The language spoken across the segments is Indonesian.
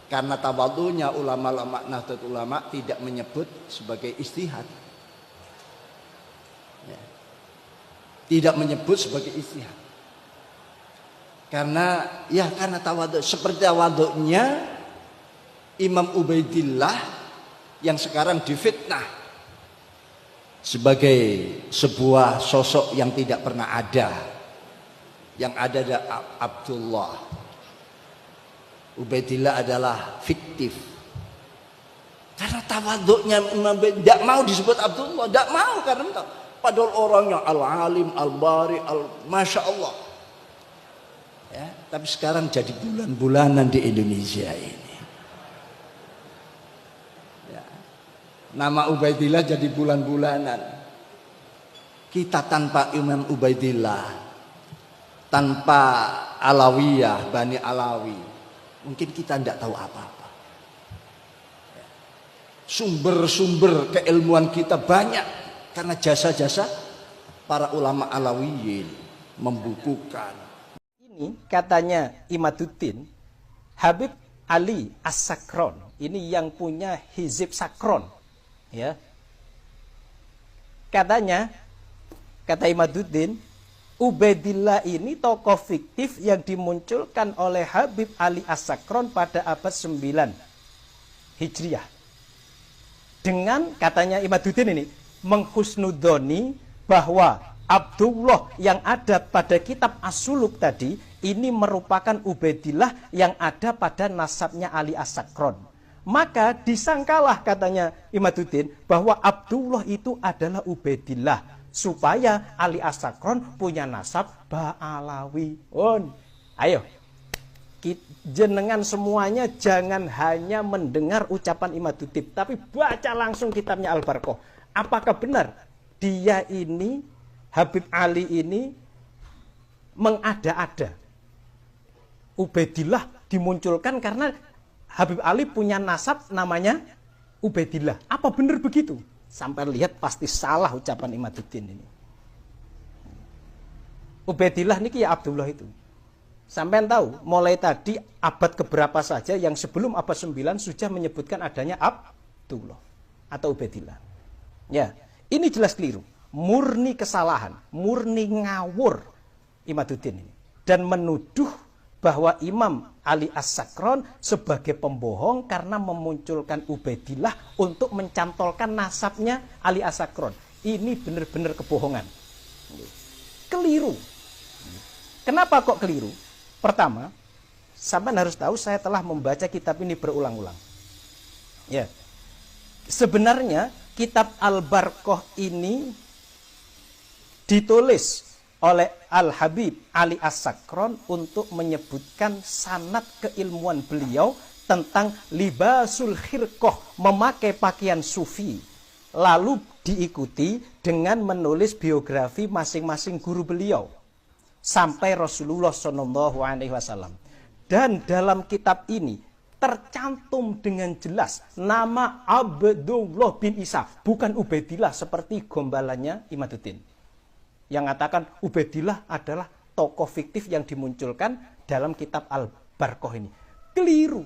Karena tawadhunya ulama-ulama Nahdlatul Ulama tidak menyebut sebagai ijtihad. Ya. Tidak menyebut sebagai ijtihad. Karena tawadhu, seperti tawadhunya Imam Ubaidillah yang sekarang difitnah sebagai sebuah sosok yang tidak pernah ada. Yang ada Abdullah. Ubaidillah adalah fiktif. Karena tawadhunya tidak mau disebut Abdullah, tidak mau karena padahal orangnya al-alim, al-bari, masya Allah. Ya, tapi sekarang jadi bulan-bulanan di Indonesia ini. Ya. Nama Ubaidillah jadi bulan-bulanan. Kita tanpa Imam Ubaidillah, tanpa Alawiyah, Bani Alawi, mungkin kita tidak tahu apa-apa. Sumber-sumber keilmuan kita banyak karena jasa-jasa para ulama Alawiyin membukukan. Ini katanya Imaduddin, Habib Ali As-Sakron, ini yang punya Hizib Sakron, ya. Katanya, kata Imaduddin, Ubaidillah ini tokoh fiktif yang dimunculkan oleh Habib Ali As-Sakron pada abad 9 Hijriah. Dengan katanya Imaduddin ini menghusnudoni bahwa Abdullah yang ada pada kitab As-Suluk tadi ini merupakan Ubaidillah yang ada pada nasabnya Ali As-Sakron. Maka disangkalah katanya Imaduddin bahwa Abdullah itu adalah Ubaidillah, supaya Ali As-Sakron punya nasab Ba'alawi. Ayo, jenengan semuanya jangan hanya mendengar ucapan Imaduddin, tapi baca langsung kitabnya Al-Barqah. Apakah benar dia ini, Habib Ali ini, mengada-ada? Ubaidillah dimunculkan karena Habib Ali punya nasab namanya Ubaidillah. Apa benar begitu? Sampai lihat pasti salah ucapan Imaduddin ini. Ubaidillah ini ya Abdullah itu. Sampai tahu, mulai tadi abad keberapa saja yang sebelum abad 9 sudah menyebutkan adanya Abdullah atau Ubaidillah. Ya, ini jelas keliru. Murni kesalahan, murni ngawur Imaduddin ini. Dan menuduh bahwa Imam Ali As-Sakron sebagai pembohong karena memunculkan Ubaidillah untuk mencantolkan nasabnya Ali As-Sakron. Ini benar-benar kebohongan. Keliru. Kenapa kok keliru? Pertama, sampean harus tahu saya telah membaca kitab ini berulang-ulang. Ya. Sebenarnya kitab Al-Barqah ini ditulis oleh Al-Habib Ali As-Sakron untuk menyebutkan sanad keilmuan beliau tentang libasul khirqah, memakai pakaian sufi. Lalu diikuti dengan menulis biografi masing-masing guru beliau sampai Rasulullah SAW. Dan dalam kitab ini tercantum dengan jelas nama Abdullah bin Isa, bukan Ubaidillah seperti gombalannya Imaduddin yang mengatakan Ubaidillah adalah tokoh fiktif yang dimunculkan dalam kitab Al-Barqah ini. Keliru.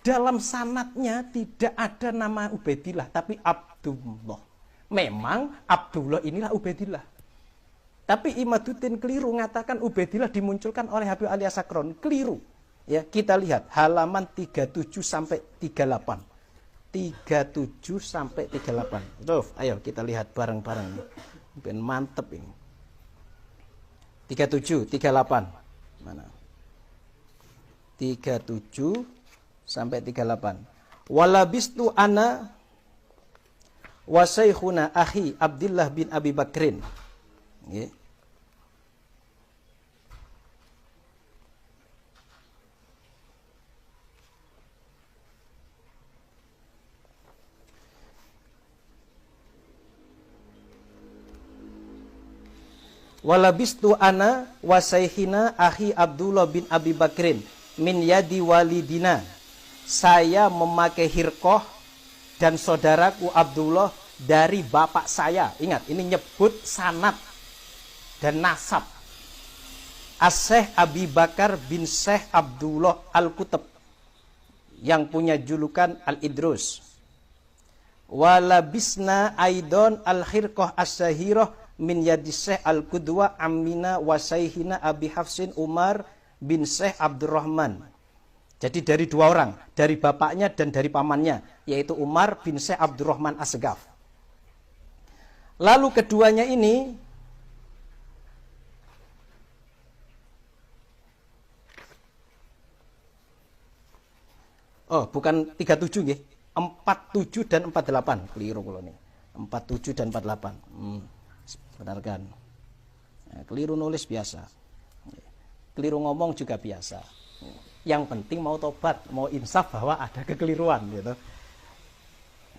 Dalam sanadnya tidak ada nama Ubaidillah, tapi Abdullah. Memang Abdullah inilah Ubaidillah. Tapi Imaduddin keliru mengatakan Ubaidillah dimunculkan oleh Habib Ali As-Sakron. Keliru. Ya, kita lihat halaman 37 sampai 38. 37 sampai 38. Tuh, ayo kita lihat bareng-bareng. Ben mantep ini. 37, 38. Mana? 37 sampai 38. Walabistu ana wa syekhuna akhi Abdullah bin Abi Bakrin. Nggih. Walabistu ana wa sayhina akhi Abdullah bin Abi Bakrin min yadi walidina. Saya memakai hirqah dan saudaraku Abdullah dari bapak saya. Ingat, ini nyebut sanad dan nasab. As-Syekh Abi Bakar bin Syekh Abdullah Al-Kutub. yang punya julukan Al-Idrus. Walabisna aidon al-khirqah as-sahirah min yadi Syekh Al-Qudwa Amina wa Sayyihina Abi Hafsin Umar bin Syekh Abdurrahman. Jadi dari dua orang, dari bapaknya dan dari pamannya, yaitu Umar bin Syekh Abdurrahman As-Segaf. Lalu keduanya ini bukan 37 nggih. 47 dan 48, keliru kula nih. 47 dan 48. Benarkan. Nah, keliru nulis biasa. Keliru ngomong juga biasa. Yang penting mau tobat, mau insaf bahwa ada kekeliruan gitu.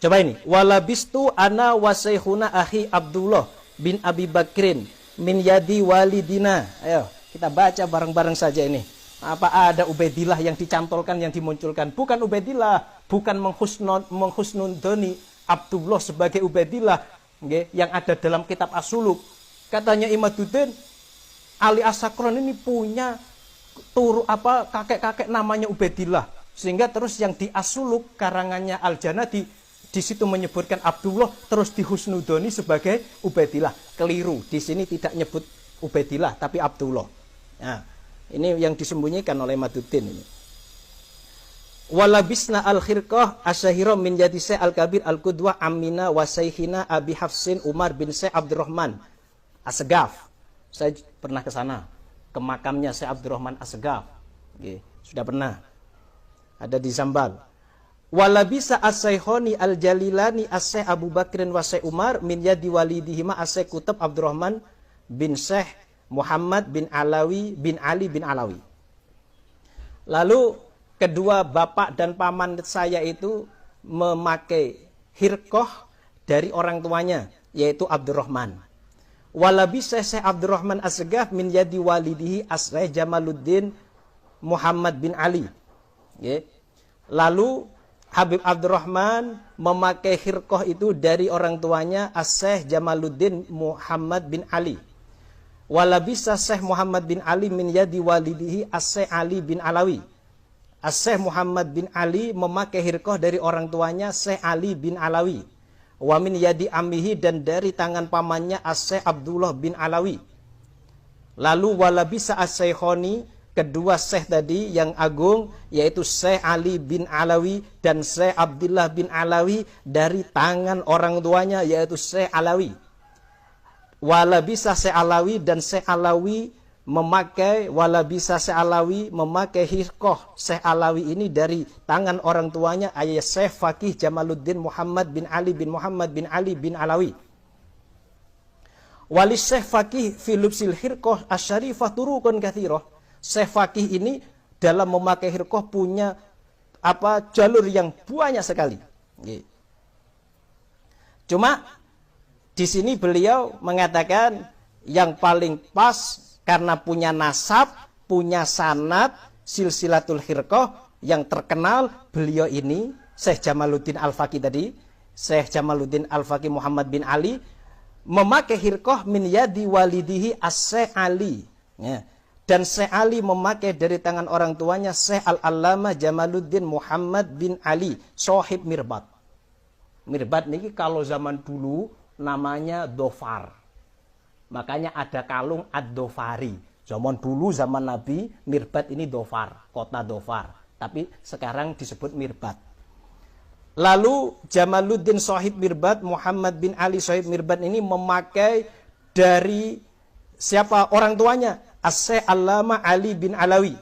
Coba ini, walabistu ana wa saykhuna akhi Abdullah bin Abi Bakrin min yadi walidina. Ayo, kita baca bareng-bareng saja ini. Apa ada Ubaidillah yang dicantolkan, yang dimunculkan? Bukan Ubaidillah, bukan menghusnudoni Abdullah sebagai Ubaidillah, okay, yang ada dalam kitab As-Suluk. Katanya Imaduddin, Ali As-Sakron ini punya kakek-kakek namanya Ubaidillah, sehingga terus yang di As-Suluk karangannya Al-Janadi di situ menyebutkan Abdullah, terus dihusnudoni sebagai Ubaidillah. Keliru, di sini tidak nyebut Ubaidillah tapi Abdullah. Nah, ini yang disembunyikan oleh Maduddin ini. Walabisna al-khirqah asyahira min yadi Syekh Al-Kabir Al-Qudwa Amina wa Sayyihina Abi Hafsin Umar bin Syekh Abdurrahman As-Segaf. Saya pernah ke sana, ke makamnya Syekh Abdurrahman As-Segaf. Sudah pernah. Ada di Zambal. Walabisa as-Saykhoni al-Jalilani as-Syekh Abu Bakrin wa Syekh Umar min yadi walidihima as-Syekh Kutab Abdurrahman bin Syekh Muhammad bin Alawi bin Ali bin Alawi. Lalu kedua bapak dan paman saya itu memakai hirqah dari orang tuanya, yaitu Abdurrahman. Walabisa Syekh Abdurrahman As-Segaf min yadi walidihi as-Syekh Jamaluddin Muhammad bin Ali. Lalu Habib Abdurrahman memakai hirqah itu dari orang tuanya as-Syekh Jamaluddin Muhammad bin Ali. Walabisa Syekh Muhammad bin Ali min yadi walidihi as-Syekh Ali bin Alawi. As-Syekh Muhammad bin Ali memakai hirqah dari orang tuanya Syekh Ali bin Alawi. Wa min yadi ammihi, dan dari tangan pamannya as-Syekh Abdullah bin Alawi. Lalu walabisa as-Saykhoni, kedua Syekh tadi yang agung, yaitu Syekh Ali bin Alawi dan Syekh Abdullah bin Alawi, dari tangan orang tuanya yaitu Syekh Alawi. Walabisa Syekh Alawi, dan Syekh Alawi memakai hirqah Syekh Alawi ini dari tangan orang tuanya ayah Syekh Faqih Jamaluddin Muhammad bin Ali bin Muhammad bin Ali bin Alawi. Wali Syekh Faqih fi lubsil hirqah asyarifah turukun katsirah. Syekh Faqih ini dalam memakai hirqah punya jalur yang banyak sekali. Cuma di sini beliau mengatakan yang paling pas karena punya nasab, punya sanad, silsilatul hirqah yang terkenal, beliau ini Syekh Jamaluddin Al-Faqih tadi, Syekh Jamaluddin Al-Faqih Muhammad bin Ali memakai hirqah min yadi walidihi as-Syekh Ali. Dan Syekh Ali memakai dari tangan orang tuanya Syekh Al-Allamah Jamaluddin Muhammad bin Ali, Sohib Mirbat. Mirbat ini kalau zaman dulu namanya Dhofar. Makanya ada kalung Ad-Dhofari. Zaman dulu, zaman Nabi, Mirbat ini Dhofar, kota Dhofar. Tapi sekarang disebut Mirbat. Lalu Jamaluddin Sohib Mirbat, Muhammad bin Ali Sohib Mirbat ini memakai dari siapa orang tuanya? As-Syekh Allama Ali bin Alawi.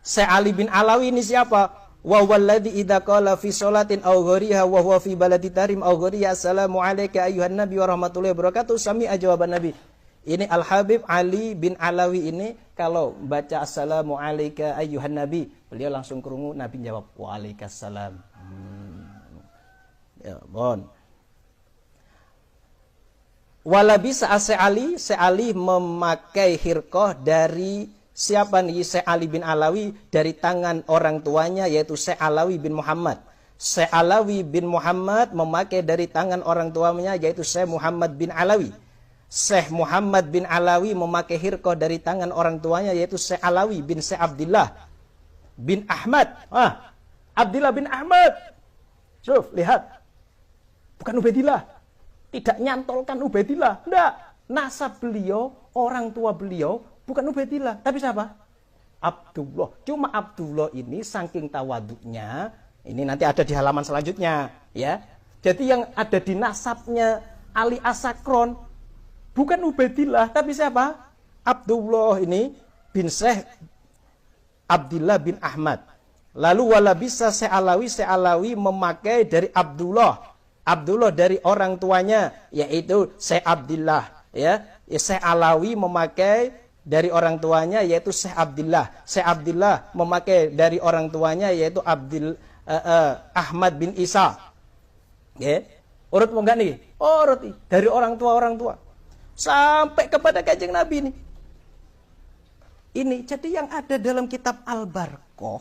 Syekh Ali bin Alawi ini siapa? Wa walladzi idza qala fi sholatin aw ghariha wa huwa fi baladi tarim aw ghariha assalamu alayka ayyuhan nabi wa rahmatullahi wabarakatuh sami'a jawaban nabi. Ini Al-Habib Ali bin Alawi ini kalau baca assalamu alayka ayyuhan nabi, beliau langsung krungu Nabi jawab waalaikumsalam. Ya, bon. Walabisa Syekh Ali memakai hirqah dari siapa nih? Syekh Ali bin Alawi, dari tangan orang tuanya yaitu Syekh Alawi bin Muhammad. Syekh Alawi bin Muhammad memakai dari tangan orang tuanya yaitu Syekh Muhammad bin Alawi. Syekh Muhammad bin Alawi memakai hirqah dari tangan orang tuanya yaitu Syekh Alawi bin Syekh Abdillah. bin Ahmad. Abdullah bin Ahmad. Syuf, lihat. Bukan Ubaidillah. Tidak nyantolkan Ubaidillah. Enggak. Nasab beliau, orang tua beliau, bukan Ubaidillah. Tapi siapa? Abdullah. Cuma Abdullah ini saking tawaduknya, ini nanti ada di halaman selanjutnya. Ya. Jadi yang ada di nasabnya Ali As-Sakron, bukan Ubaidillah. Tapi siapa? Abdullah ini bin Syekh Abdullah bin Ahmad. Lalu wala bisa Se'alawi memakai dari Abdullah. Abdullah dari orang tuanya yaitu Syekh Abdullah, ya. Syekh Alawi memakai dari orang tuanya yaitu Syekh Abdullah. Syekh Abdullah memakai dari orang tuanya yaitu Ahmad bin Isa. Ya. Urut mau enggak nih? Urut dari orang tua sampai kepada Kanjeng Nabi nih. Ini jadi yang ada dalam kitab Al-Barqah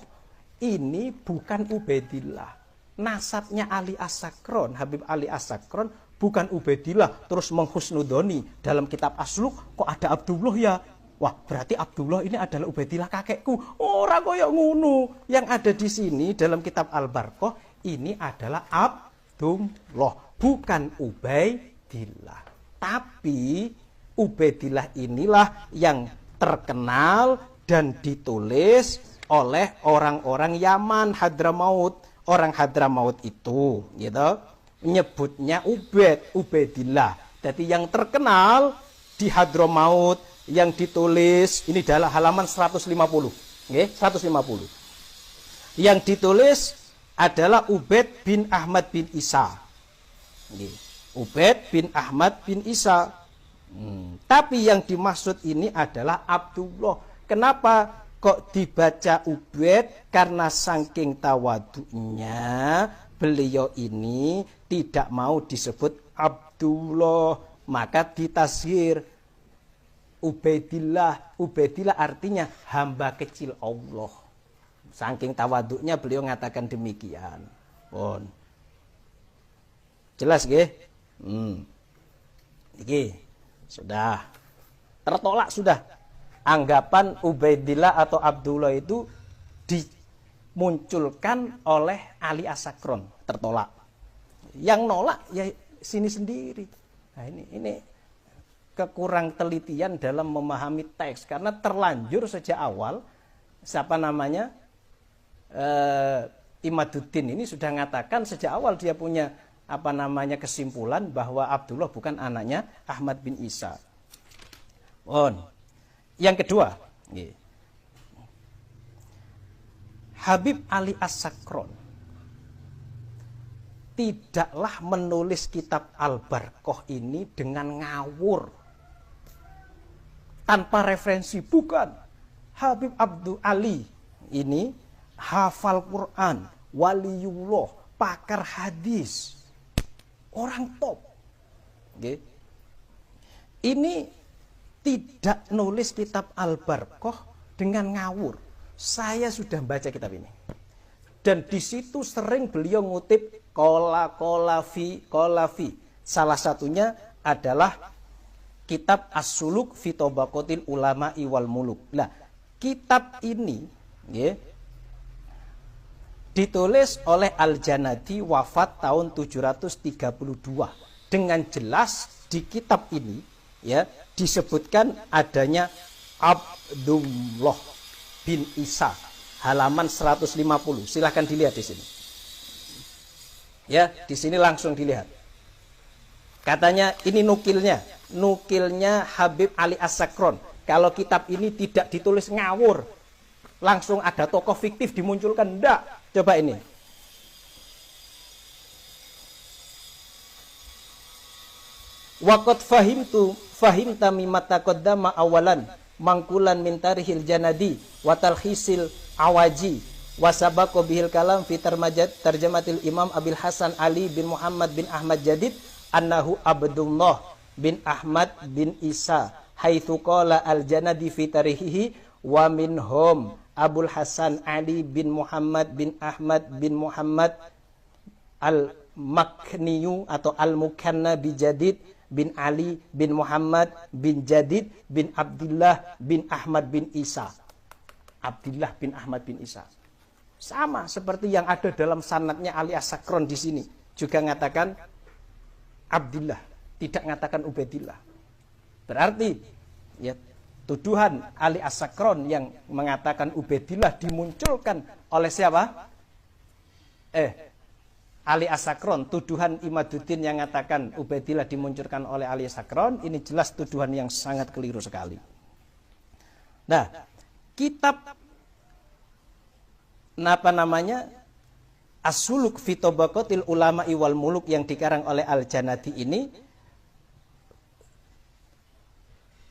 ini bukan Ubaidillah. Nasabnya Ali As-Sakron, Habib Ali As-Sakron bukan Ubaidillah terus menghusnudoni dalam kitab Asluk kok ada Abdullah ya. Wah, berarti Abdullah ini adalah Ubaidillah kakekku. Ora koyo ngono. Yang ada di sini dalam kitab Al-Barqah ini adalah Abdullah, bukan Ubaidillah. Tapi Ubaidillah inilah yang terkenal dan ditulis oleh orang-orang Yaman, Hadramaut. Orang Hadramaut itu, gitu, nyebutnya Ubaidillah. Jadi yang terkenal di Hadramaut yang ditulis ini adalah halaman 150, okay? 150. Yang ditulis adalah Ubaid bin Ahmad bin Isa. Okay. Ubaid bin Ahmad bin Isa. Tapi yang dimaksud ini adalah Abdullah. Kenapa kok dibaca Ubaid? Karena saking tawaduknya beliau ini tidak mau disebut Abdullah, maka ditasghir Ubaidillah. Ubaidillah artinya hamba kecil Allah. Saking tawaduknya beliau mengatakan demikian. Pun jelas nggih? Iki sudah tertolak sudah. Anggapan Ubaidillah atau Abdullah itu dimunculkan oleh Ali As-Sakron, tertolak. Yang nolak ya sini sendiri. Nah, ini kekurang telitian dalam memahami teks karena terlanjur sejak awal siapa namanya Imaduddin ini sudah mengatakan sejak awal dia punya apa namanya kesimpulan bahwa Abdullah bukan anaknya Ahmad bin Isa. Yang kedua, Habib Ali As-Sakron tidaklah menulis kitab Al-Barqah ini dengan ngawur, tanpa referensi, bukan. Habib Abdul Ali ini hafal Quran, waliullah, pakar hadis, orang top. Ini tidak nulis kitab Al-Barqah dengan ngawur. Saya sudah baca kitab ini. Dan di situ sering beliau ngutip kola fi. Salah satunya adalah kitab As-Suluk fi Tabaqatil Ulama wal Muluk. Nah, kitab ini ditulis oleh Al-Janadi wafat tahun 732. Dengan jelas di kitab ini disebutkan adanya Abdullah bin Isa, halaman 150. Silahkan dilihat di sini. Ya, di sini langsung dilihat. Katanya ini nukilnya Habib Ali As-Sakron. Kalau kitab ini tidak ditulis ngawur, langsung ada tokoh fiktif dimunculkan, enggak. Coba ini. Waqad fahimta mimma taqaddama awalan mangkulan min tarihil Janadi wa talkhisil awaji wa sabaqa bihil kalam fi tarjamatil Imam Abil Hasan Ali bin Muhammad bin Ahmad Jadid annahu Abdullah bin Ahmad bin Isa haitsu qala al-Janadi fi tarihihi wa minhum Abul Hasan Ali bin Muhammad bin Ahmad bin Muhammad al-Makniyu atau al-Mukanna bi Jadid bin Ali bin Muhammad bin Jadid bin Abdullah bin Ahmad bin Isa. Abdillah bin Ahmad bin Isa. Sama seperti yang ada dalam sanadnya Ali As-Sakron di sini. Juga mengatakan Abdillah, tidak mengatakan Ubaidillah. Berarti ya tuduhan Ali As-Sakron yang mengatakan Ubaidillah dimunculkan oleh siapa? Ali As-Sakron, tuduhan Imaduddin yang mengatakan Ubaidillah dimunculkan oleh Ali As-Sakron, ini jelas tuduhan yang sangat keliru sekali. Nah, kitab As-Suluk fi Tabaqatil Ulama wal Muluk yang dikarang oleh Al-Janadi ini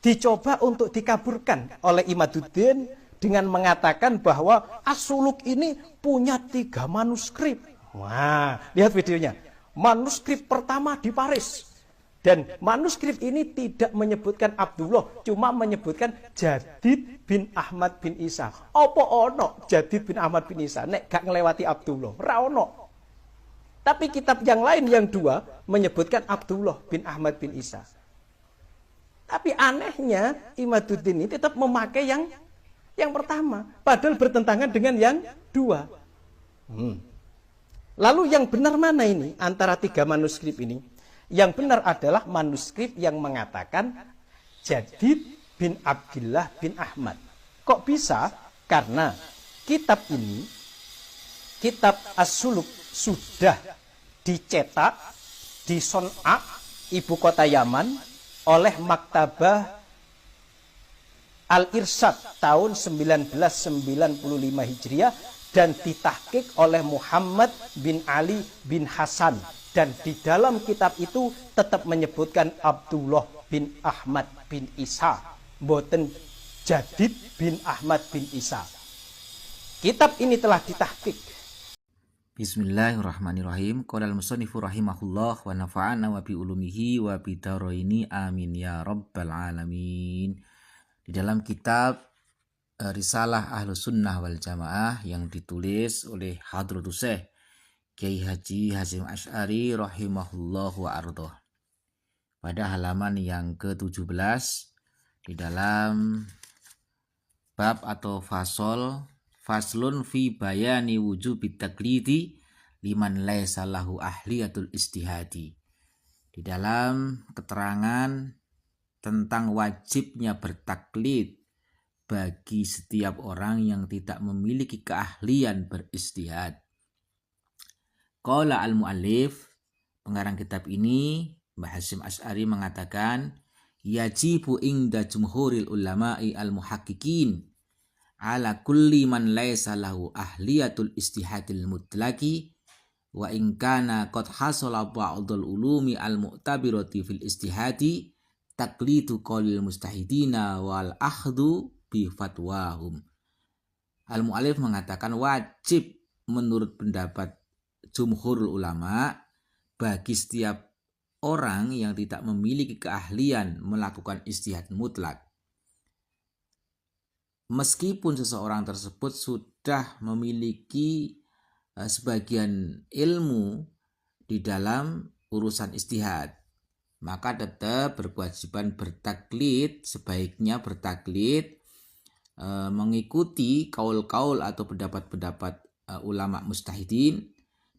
dicoba untuk dikaburkan oleh Imaduddin dengan mengatakan bahwa As-Suluk ini punya 3 manuskrip. Wah, lihat videonya. Manuskrip pertama di Paris. Dan manuskrip ini tidak menyebutkan Abdullah, cuma menyebutkan Jadid bin Ahmad bin Isa. Apa ono Jadid bin Ahmad bin Isa? Nek gak ngelewati Abdullah, ra ono. Tapi kitab yang lain yang 2 menyebutkan Abdullah bin Ahmad bin Isa. Tapi anehnya Imaduddin ini tetap memakai yang pertama, padahal bertentangan dengan yang 2. Lalu yang benar mana ini antara 3 manuskrip ini? Yang benar adalah manuskrip yang mengatakan Jadid bin Abdillah bin Ahmad. Kok bisa? Karena kitab ini, kitab As-Suluk, sudah dicetak di Son'a, ibu kota Yaman, oleh Maktabah Al-Irsyad tahun 1995 Hijriah dan ditahqiq oleh Muhammad bin Ali bin Hasan. Dan di dalam kitab itu tetap menyebutkan Abdullah bin Ahmad bin Isa, mboten Jadid bin Ahmad bin Isa. Kitab ini telah ditahqiq. Bismillahirrahmanirrahim. Qala al-musannifu rahimahullah wa nafa'ana wa bi ulumihi wa bi daraini amin ya rabbal alamin. Di dalam kitab Risalah Ahlus Sunnah wal Jamaah yang ditulis oleh Hadratus Syekh Kiai Haji Hasyim Asy'ari rahimahullahu wa ardhah, pada halaman yang ke-17 di dalam bab atau faslun fi bayani wujubi taklidi liman laisa lahu ahliyatul istihadi. Di dalam keterangan tentang wajibnya bertaklid bagi setiap orang yang tidak memiliki keahlian beristihad. Qala al-muallif, pengarang kitab ini, Mbah Hasyim Asy'ari mengatakan, yajibu inda jumhuril ulama'i al-muhaqqiqin ala kulli man laisa lahu ahliyatul istihadil mutlaqi wa in kana qad hasala ba'dul ulumi al-mu'tabirati fil istihadi taqlidu qaulil mustahidina wal akhdu bi fatwahum. Al-muallif mengatakan wajib menurut pendapat jumhurul ulama bagi setiap orang yang tidak memiliki keahlian melakukan istihad mutlak, meskipun seseorang tersebut sudah memiliki sebagian ilmu di dalam urusan istihad, maka tetap berkewajiban bertaklid, sebaiknya bertaklid mengikuti kaul-kaul atau pendapat-pendapat ulama mustahidin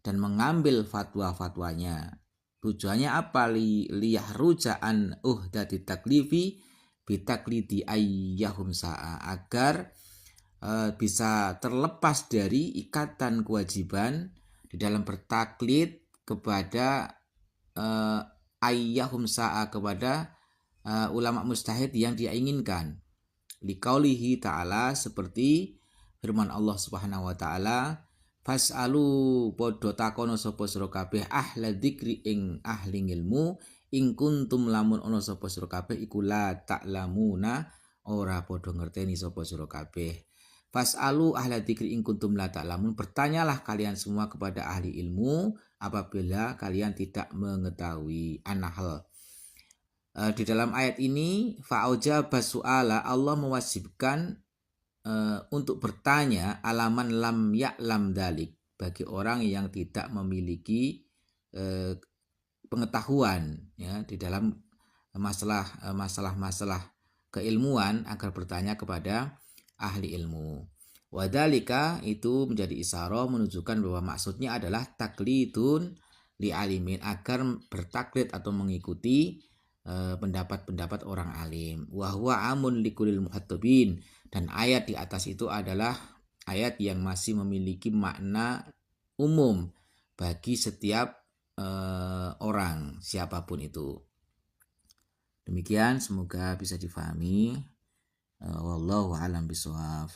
dan mengambil fatwa-fatwanya. Tujuannya apa? Liyahruja an uhdati taklifi bitaklidi ayyahum sa'a, agar bisa terlepas dari ikatan kewajiban di dalam bertaklid kepada ayyahum sa'a, kepada ulama mustahid yang dia inginkan. Liqaulihi ta'ala, seperti firman Allah Subhanahu wa taala, fas'alu padha takono sapa sira kabeh ahla dzikri ing ahli ilmu ing kuntum lamun ana sapa sira kabeh iku la ta'lamuna ora padha ngerteni sapa sira kabeh. Fas'alu ahla dzikri ing kuntum la ta'lamun, bertanyalah kalian semua kepada ahli ilmu apabila kalian tidak mengetahui. An-Nahl. Di dalam ayat ini fa'auja basu'ala, Allah mewajibkan untuk bertanya alaman lam ya'lam dalik, bagi orang yang tidak memiliki pengetahuan ya di dalam masalah keilmuan, agar bertanya kepada ahli ilmu. Wadhalika itu menjadi isyarah menunjukkan bahwa maksudnya adalah taklidun li alimin, agar bertaklid atau mengikuti pendapat-pendapat orang alim. Wa huwa amun likulil muhattabin, dan ayat di atas itu adalah ayat yang masih memiliki makna umum bagi setiap orang siapapun itu. Demikian, semoga bisa difahami. Wallahu a'lam bishawab.